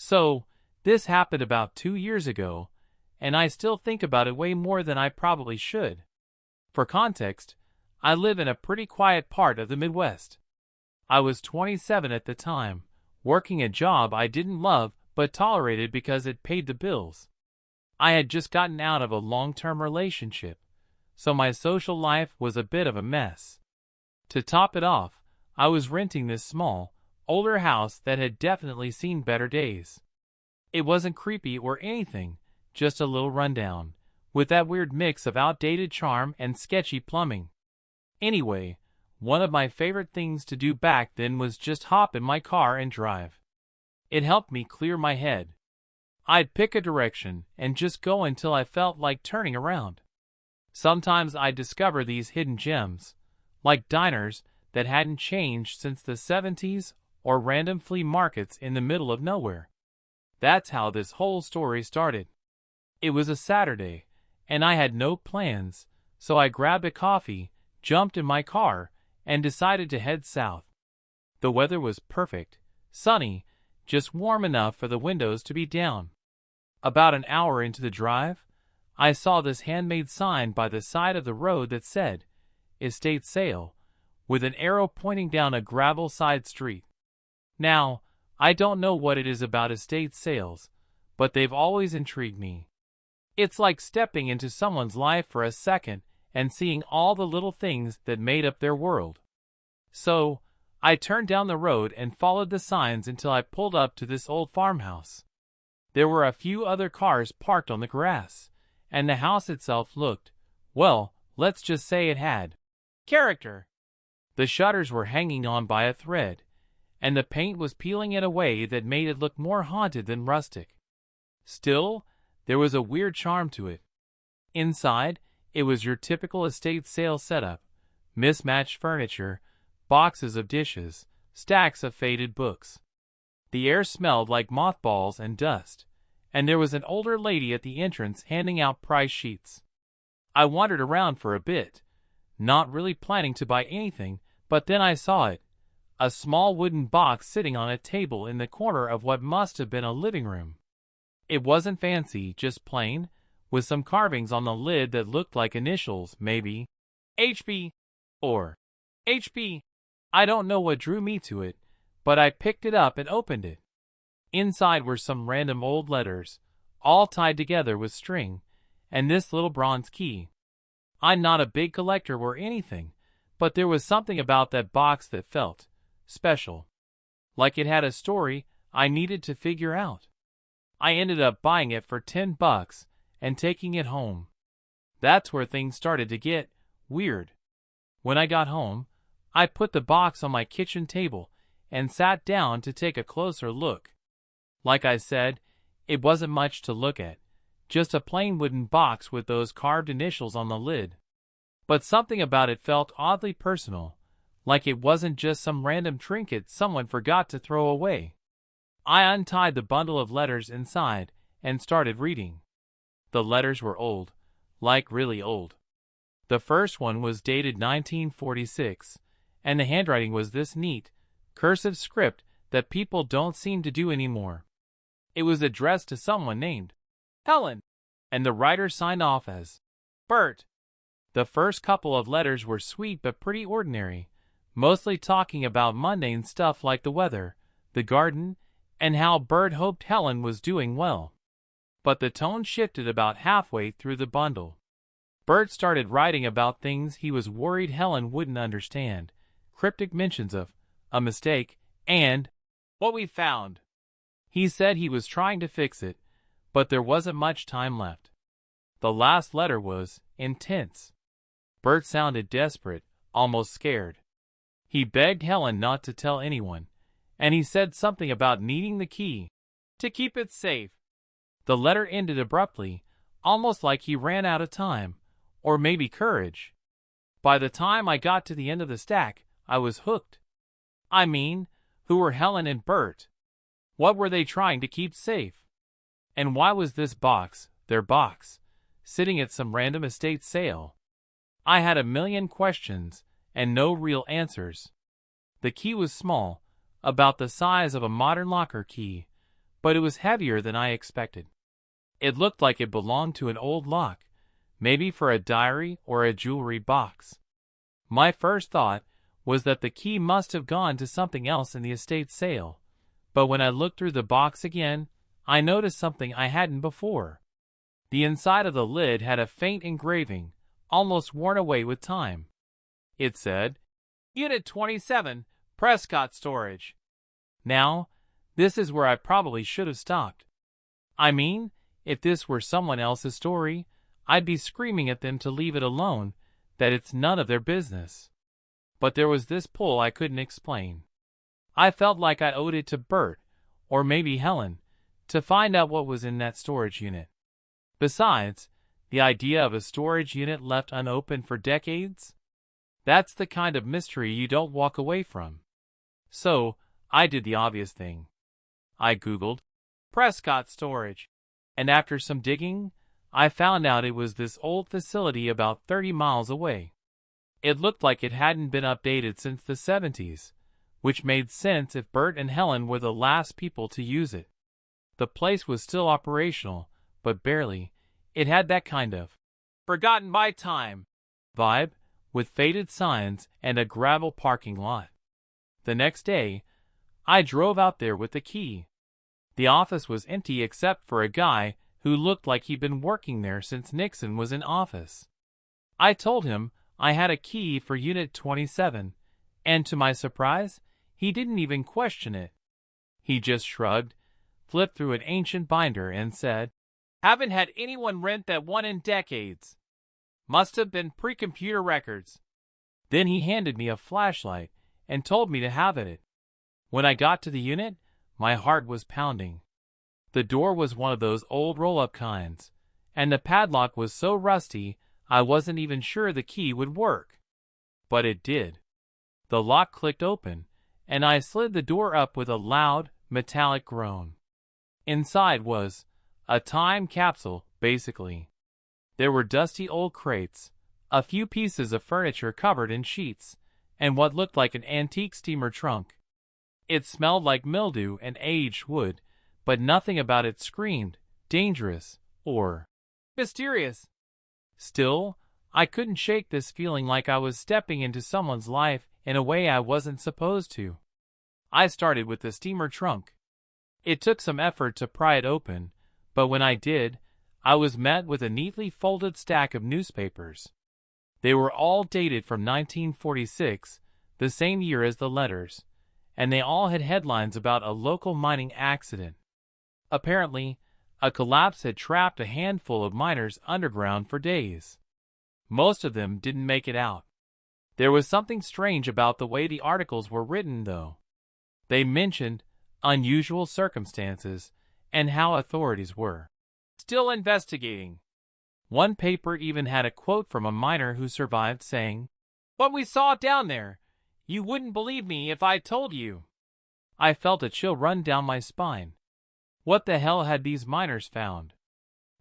So, this happened about 2 years ago, and I still think about it way more than I probably should. For context, I live in a pretty quiet part of the Midwest. I was 27 at the time, working a job I didn't love but tolerated because it paid the bills. I had just gotten out of a long-term relationship, so my social life was a bit of a mess. To top it off, I was renting this small, older house that had definitely seen better days. It wasn't creepy or anything, just a little rundown, with that weird mix of outdated charm and sketchy plumbing. Anyway, one of my favorite things to do back then was just hop in my car and drive. It helped me clear my head. I'd pick a direction and just go until I felt like turning around. Sometimes I'd discover these hidden gems, like diners that hadn't changed since the 70s or random flea markets in the middle of nowhere. That's how this whole story started. It was a Saturday, and I had no plans, so I grabbed a coffee, jumped in my car, and decided to head south. The weather was perfect, sunny, just warm enough for the windows to be down. About an hour into the drive, I saw this handmade sign by the side of the road that said, "Estate Sale," with an arrow pointing down a gravel side street. Now, I don't know what it is about estate sales, but they've always intrigued me. It's like stepping into someone's life for a second and seeing all the little things that made up their world. So, I turned down the road and followed the signs until I pulled up to this old farmhouse. There were a few other cars parked on the grass, and the house itself looked, well, let's just say it had character. The shutters were hanging on by a thread, and the paint was peeling in a way that made it look more haunted than rustic. Still, there was a weird charm to it. Inside, it was your typical estate sale setup: mismatched furniture, boxes of dishes, stacks of faded books. The air smelled like mothballs and dust, and there was an older lady at the entrance handing out price sheets. I wandered around for a bit, not really planning to buy anything, but then I saw it. A small wooden box sitting on a table in the corner of what must have been a living room. It wasn't fancy, just plain, with some carvings on the lid that looked like initials, maybe HB or HP. I don't know what drew me to it, but I picked it up and opened it. Inside were some random old letters, all tied together with string, and this little bronze key. I'm not a big collector or anything, but there was something about that box that felt special. Like it had a story I needed to figure out. I ended up buying it for $10 and taking it home. That's where things started to get weird. When I got home, I put the box on my kitchen table and sat down to take a closer look. Like I said, it wasn't much to look at, just a plain wooden box with those carved initials on the lid. But something about it felt oddly personal, like it wasn't just some random trinket someone forgot to throw away. I untied the bundle of letters inside and started reading. The letters were old, like really old. The first one was dated 1946, and the handwriting was this neat, cursive script that people don't seem to do anymore. It was addressed to someone named Helen, and the writer signed off as Bert. The first couple of letters were sweet but pretty ordinary, mostly talking about mundane stuff like the weather, the garden, and how Bert hoped Helen was doing well. But the tone shifted about halfway through the bundle. Bert started writing about things he was worried Helen wouldn't understand, cryptic mentions of a mistake and what we found. He said he was trying to fix it, but there wasn't much time left. The last letter was intense. Bert sounded desperate, almost scared. He begged Helen not to tell anyone, and he said something about needing the key to keep it safe. The letter ended abruptly, almost like he ran out of time, or maybe courage. By the time I got to the end of the stack, I was hooked. I mean, who were Helen and Bert? What were they trying to keep safe? And why was this box, their box, sitting at some random estate sale? I had a million questions and no real answers. The key was small, about the size of a modern locker key, but it was heavier than I expected. It looked like it belonged to an old lock, maybe for a diary or a jewelry box. My first thought was that the key must have gone to something else in the estate sale, but when I looked through the box again, I noticed something I hadn't before. The inside of the lid had a faint engraving, almost worn away with time. It said, Unit 27, Prescott Storage. Now, this is where I probably should have stopped. I mean, if this were someone else's story, I'd be screaming at them to leave it alone, that it's none of their business. But there was this pull I couldn't explain. I felt like I owed it to Bert, or maybe Helen, to find out what was in that storage unit. Besides, the idea of a storage unit left unopened for decades? That's the kind of mystery you don't walk away from. So, I did the obvious thing. I Googled Prescott Storage, and after some digging, I found out it was this old facility about 30 miles away. It looked like it hadn't been updated since the 70s, which made sense if Bert and Helen were the last people to use it. The place was still operational, but barely. It had that kind of forgotten by time vibe, with faded signs and a gravel parking lot. The next day, I drove out there with the key. The office was empty except for a guy who looked like he'd been working there since Nixon was in office. I told him I had a key for Unit 27, and to my surprise, he didn't even question it. He just shrugged, flipped through an ancient binder, and said, Haven't had anyone rent that one in decades. Must have been pre-computer records. Then he handed me a flashlight and told me to have it. When I got to the unit, my heart was pounding. The door was one of those old roll-up kinds, and the padlock was so rusty I wasn't even sure the key would work. But it did. The lock clicked open, and I slid the door up with a loud, metallic groan. Inside was a time capsule, basically. There were dusty old crates, a few pieces of furniture covered in sheets, and what looked like an antique steamer trunk. It smelled like mildew and aged wood, but nothing about it screamed dangerous or mysterious. Still, I couldn't shake this feeling like I was stepping into someone's life in a way I wasn't supposed to. I started with the steamer trunk. It took some effort to pry it open, but when I did, I was met with a neatly folded stack of newspapers. They were all dated from 1946, the same year as the letters, and they all had headlines about a local mining accident. Apparently, a collapse had trapped a handful of miners underground for days. Most of them didn't make it out. There was something strange about the way the articles were written, though. They mentioned unusual circumstances and how authorities were still investigating. One paper even had a quote from a miner who survived saying, "What we saw down there, you wouldn't believe me if I told you." I felt a chill run down my spine. What the hell had these miners found?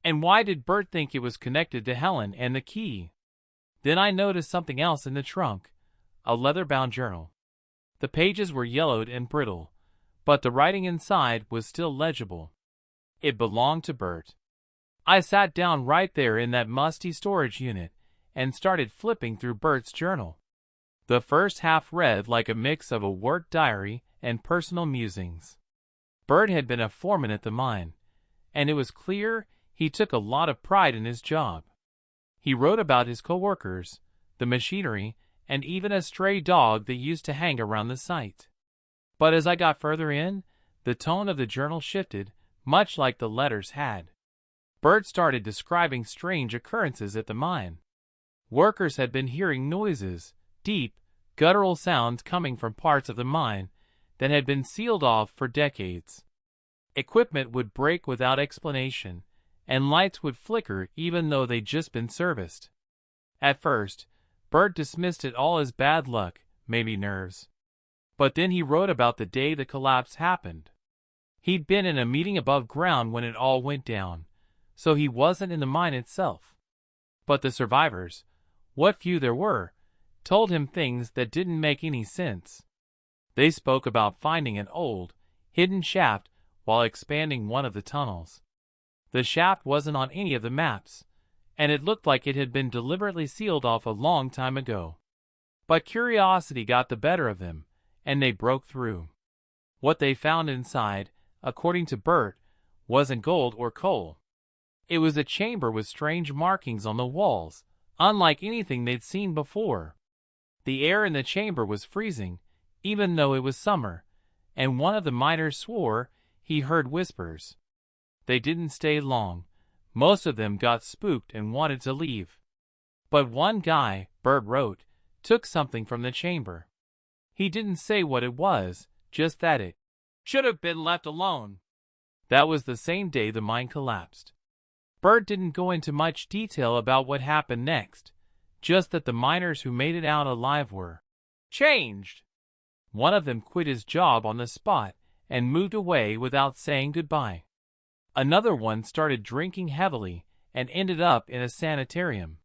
And why did Bert think it was connected to Helen and the key? Then I noticed something else in the trunk, a leather-bound journal. The pages were yellowed and brittle, but the writing inside was still legible. It belonged to Bert. I sat down right there in that musty storage unit and started flipping through Bert's journal. The first half read like a mix of a work diary and personal musings. Bert had been a foreman at the mine, and it was clear he took a lot of pride in his job. He wrote about his co-workers, the machinery, and even a stray dog that used to hang around the site. But as I got further in, the tone of the journal shifted, much like the letters had. Bert started describing strange occurrences at the mine. Workers had been hearing noises, deep, guttural sounds coming from parts of the mine that had been sealed off for decades. Equipment would break without explanation, and lights would flicker even though they'd just been serviced. At first, Bert dismissed it all as bad luck, maybe nerves. But then he wrote about the day the collapse happened. He'd been in a meeting above ground when it all went down, so he wasn't in the mine itself. But the survivors, what few there were, told him things that didn't make any sense. They spoke about finding an old, hidden shaft while expanding one of the tunnels. The shaft wasn't on any of the maps, and it looked like it had been deliberately sealed off a long time ago. But curiosity got the better of them, and they broke through. What they found inside, according to Bert, wasn't gold or coal. It was a chamber with strange markings on the walls, unlike anything they'd seen before. The air in the chamber was freezing, even though it was summer, and one of the miners swore he heard whispers. They didn't stay long. Most of them got spooked and wanted to leave. But one guy, Bert wrote, took something from the chamber. He didn't say what it was, just that it should have been left alone. That was the same day the mine collapsed. Bert didn't go into much detail about what happened next, just that the miners who made it out alive were changed. One of them quit his job on the spot and moved away without saying goodbye. Another one started drinking heavily and ended up in a sanitarium.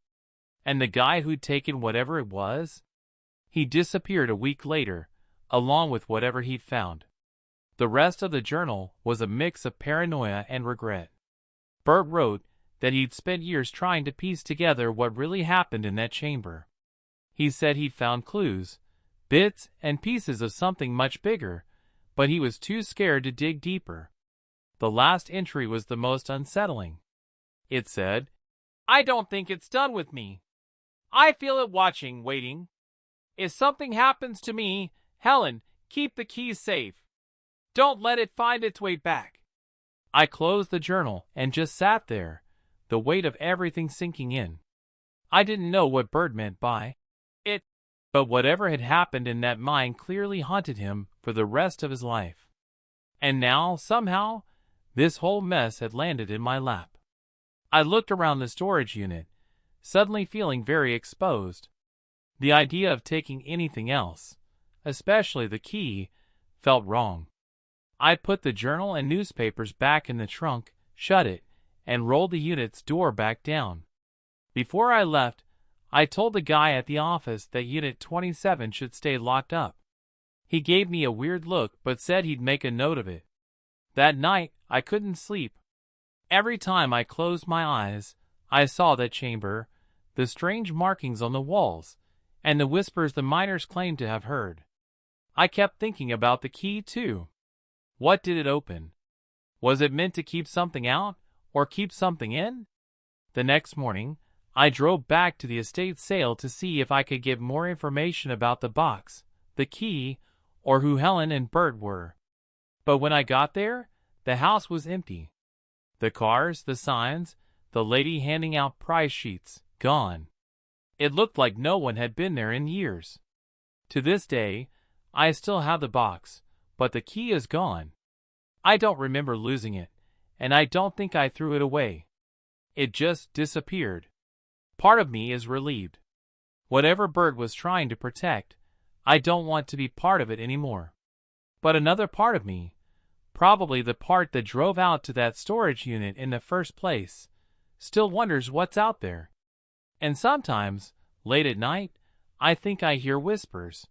And the guy who'd taken whatever it was, he disappeared a week later, along with whatever he'd found. The rest of the journal was a mix of paranoia and regret. Bert wrote that he'd spent years trying to piece together what really happened in that chamber. He said he'd found clues, bits and pieces of something much bigger, but he was too scared to dig deeper. The last entry was the most unsettling. It said, "I don't think it's done with me. I feel it watching, waiting. If something happens to me, Helen, keep the keys safe. Don't let it find its way back." I closed the journal and just sat there, the weight of everything sinking in. I didn't know what Bert meant by it, but whatever had happened in that mine clearly haunted him for the rest of his life. And now, somehow, this whole mess had landed in my lap. I looked around the storage unit, suddenly feeling very exposed. The idea of taking anything else, especially the key, felt wrong. I put the journal and newspapers back in the trunk, shut it, and rolled the unit's door back down. Before I left, I told the guy at the office that Unit 27 should stay locked up. He gave me a weird look but said he'd make a note of it. That night, I couldn't sleep. Every time I closed my eyes, I saw that chamber, the strange markings on the walls, and the whispers the miners claimed to have heard. I kept thinking about the key, too. What did it open? Was it meant to keep something out, or keep something in? The next morning, I drove back to the estate sale to see if I could get more information about the box, the key, or who Helen and Bert were. But when I got there, the house was empty. The cars, the signs, the lady handing out price sheets, gone. It looked like no one had been there in years. To this day, I still have the box, but the key is gone. I don't remember losing it, and I don't think I threw it away. It just disappeared. Part of me is relieved. Whatever Bert was trying to protect, I don't want to be part of it anymore. But another part of me, probably the part that drove out to that storage unit in the first place, still wonders what's out there. And sometimes, late at night, I think I hear whispers.